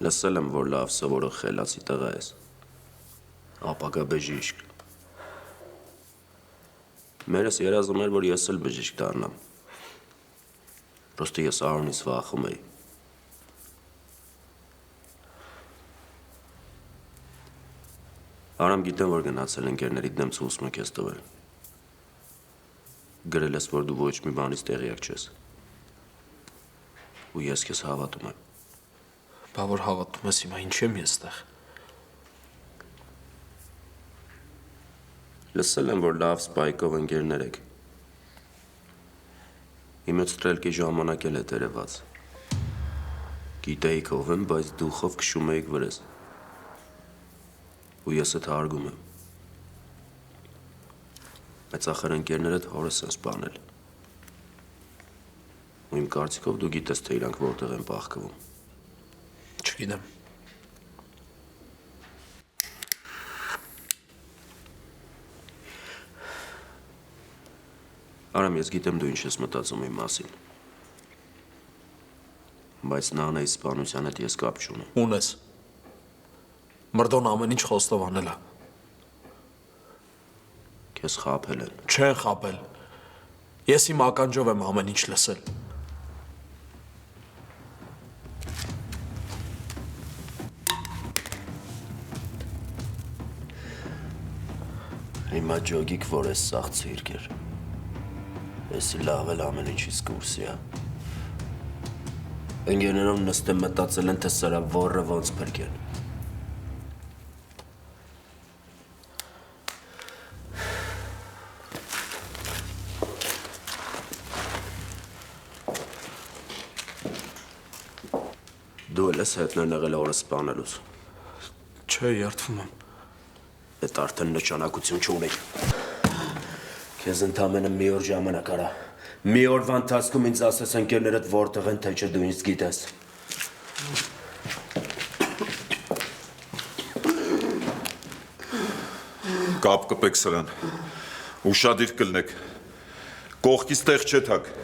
Լսել եմ, որ լավ սովորող խելացի տղա ես, ապագա բժիշկ։ Մերս երազում էր, որ ես էլ բժիշկ դառնամ, պրոստը ես Արոնից վախում էի։ Արամ գիտեմ, որ գնացել ընկերների դեմ ցույցում ես տվել։ Գրել ես, որ դու ոչ մի բանից տեղյակ չես։ Ու ես քեզ հավատում եմ։ Բա որ հավատում ես հիմա ինչ եմ ես տեղ։ Լսել եմ, որ լավ սպայկով ընկերներ եք։ Իմը ստրելքի ժամանակ էլ է տերևած։ Գիտեիք ով եմ, բայց դուխով քշում էիք վրես։ Ու ես էդ հարգում եմ։ Բայց ախր ընկերներդ հորս են սպանել։ Ու իմ կարծիքով դու գիտես, թե իրանք որտեղ են պաղկվում։ Չգիտեմ։ Արամ, ես գիտեմ դու ինչ ես մտածում իմ մասին։ Բայց Նանայի սպանության հետ ես կապ չունեմ։ Ունես։ Մրդոն ամեն ինչ խոստով անել է։ Քեզ խաբել են։ Չեն խաբել։ Ես իմ ականջով եմ ամեն ինչ լսել։ Հիմա ջոգիկ, որ ես սաղ ցիրկ էր։ Էսի լավ էլ ամեն ինչից կուրսի է։ Ընկերներով նստեմ մտածել են, թե սրա ոռը ոնց փրկեն։ Դու էլ ես հետներն եղել օրը սպանելուց։ Չէ, երդվում եմ։ Էդ արդեն նշանակություն չունի։ Քեզ ընդամենը մի օր ժամանակ արա։ Մի օրվա ընթացքում ինձ ասես ընկերներդ որտեղ են, թե չէ դու ինձ գիտես։ Կապ կպեք սրան։ Ուշադիր կլնեք։ Կողքից տեղ չէ թակ։